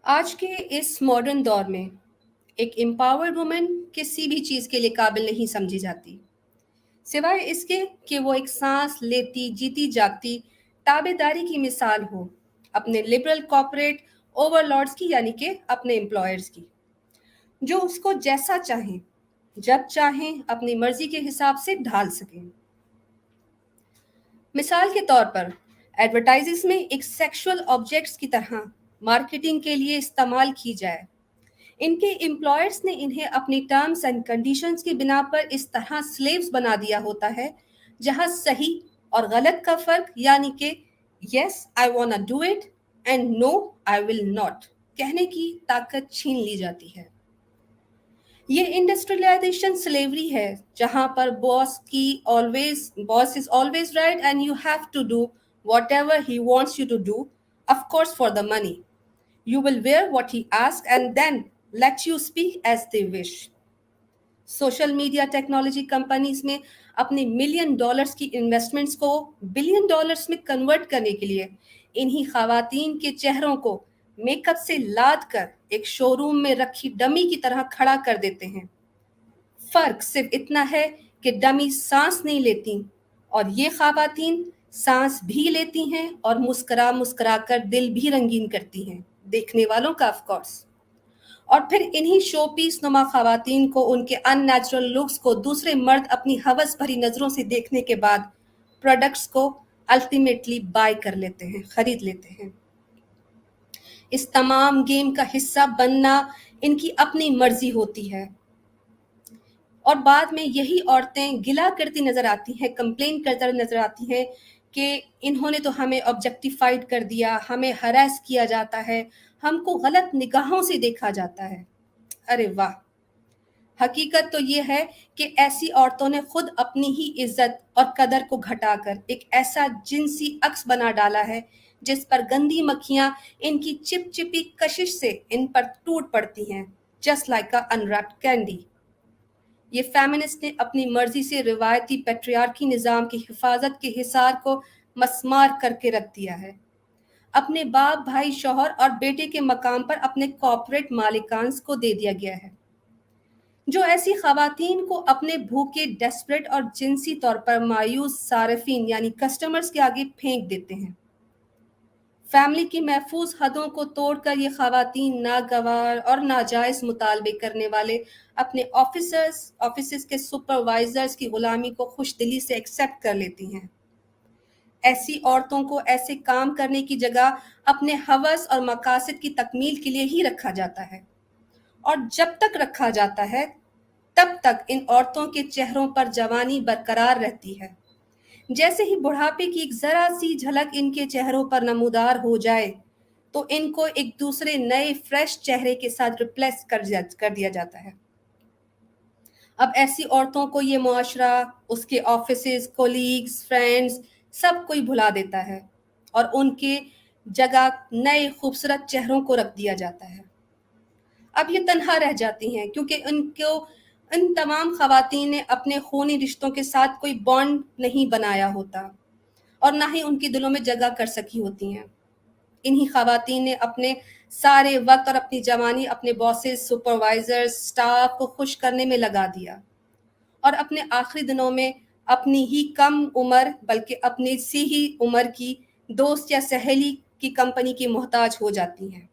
आज के इस मॉडर्न दौर में एक एम्पावर्ड वुमन किसी भी चीज़ के लिए काबिल नहीं समझी जाती, सिवाय इसके कि वो एक सांस लेती जीती जागती ताबेदारी की मिसाल हो, अपने लिबरल कॉर्पोरेट ओवरलॉर्ड्स की, यानी कि अपने एम्प्लॉयर्स की, जो उसको जैसा चाहें जब चाहें अपनी मर्जी के हिसाब से ढाल सकें। मिसाल के तौर पर एडवर्टाइजेस में एक सेक्सुअल ऑब्जेक्ट्स की तरह मार्केटिंग के लिए इस्तेमाल की जाए। इनके एम्प्लॉयर्स ने इन्हें अपनी टर्म्स एंड कंडीशंस की बिना पर इस तरह स्लेव्स बना दिया होता है, जहां सही और गलत का फर्क, यानी कि yes I want do it and no I will not कहने की ताकत छीन ली जाती है। ये इंडस्ट्रियलाइजेशन स्लेवरी है, जहां पर boss is always right and you have to do whatever he wants you to do, of course for the money. You will wear what he asks and then let you speak as they wish. Social media technology companies में अपने million dollars की investments को billion dollars में convert करने के लिए इन्हीं खवातीन के चेहरों को मेकअप से लाद कर एक शोरूम में रखी डमी की तरह खड़ा कर देते हैं। फर्क सिर्फ इतना है कि डमी सांस नहीं लेती और ये खवातीन सांस भी लेती हैं और मुस्करा मुस्करा कर दिल भी रंगीन करती हैं, देखने वालों का ऑफ कोर्स। और फिर इन्हीं शो पीस नुमा खवातीन को उनके अननेचुरल लुक्स को दूसरे मर्द अपनी हवस भरी नजरों से देखने के बाद प्रोडक्ट्स को अल्टीमेटली बाय कर लेते हैं, खरीद लेते हैं। इस तमाम गेम का हिस्सा बनना इनकी अपनी मर्जी होती है और बाद में यही औरतें गिला करती नजर आती हैं, कंप्लेन करती नजर आती हैं कि इन्होंने तो हमें ऑब्जेक्टिफाइड कर दिया, हमें हरास किया जाता है, हमको गलत निगाहों से देखा जाता है। अरे वाह, हकीकत तो ये है कि ऐसी औरतों ने खुद अपनी ही इज्जत और कदर को घटाकर एक ऐसा जिनसी अक्स बना डाला है जिस पर गंदी मक्खियां इनकी चिपचिपी कशिश से इन पर टूट पड़ती हैं, जस्ट लाइक अ अनरैप्ड कैंडी। ये फेमिनिस्ट ने अपनी मर्जी से रिवायती पेट्रियार्की निज़ाम की हिफाजत के हिसार को मस्मार करके रख दिया है। अपने बाप, भाई, शौहर और बेटे के मकाम पर अपने कॉर्पोरेट मालिकान्स को दे दिया गया है, जो ऐसी खवातीन को अपने भूखे, डेस्परेट और जिनसी तौर पर मायूस सारफीन यानी कस्टमर्स के आगे फेंक देते हैं। फैमिली की महफूज हदों को तोड़कर ये खवातीन नागवार और नाजायज मुतालबे करने वाले अपने ऑफिसर्स के सुपरवाइजर्स की गुलामी को खुशदिली से एक्सेप्ट कर लेती हैं। ऐसी औरतों को ऐसे काम करने की जगह अपने हवस और मकासद की तकमील के लिए ही रखा जाता है, और जब तक रखा जाता है तब तक इन औरतों के चेहरों पर जवानी बरकरार रहती है। जैसे ही बुढ़ापे की एक जरा सी झलक इनके चेहरों पर नमूदार हो जाए तो इनको एक दूसरे नए फ्रेश चेहरे के साथ रिप्लेस कर दिया जाता है। अब ऐसी औरतों को ये मुआशरा, उसके ऑफिसेज, कोलीग्स, फ्रेंड्स सब कोई भुला देता है और उनके जगह नए खूबसूरत चेहरों को रख दिया जाता है। अब ये तन्हा रह जाती हैं क्योंकि इन तमाम खवातीन ने अपने खूनी रिश्तों के साथ कोई बॉन्ड नहीं बनाया होता और ना ही उनके दिलों में जगह कर सकी होती हैं। इन्हीं खवातीन ने अपने सारे वक्त और अपनी जवानी अपने बॉसेस, सुपरवाइजर्स, स्टाफ को खुश करने में लगा दिया और अपने आखिरी दिनों में अपनी ही कम उम्र बल्कि अपनी सी ही उम्र की दोस्त या सहेली की कंपनी की मोहताज हो जाती हैं।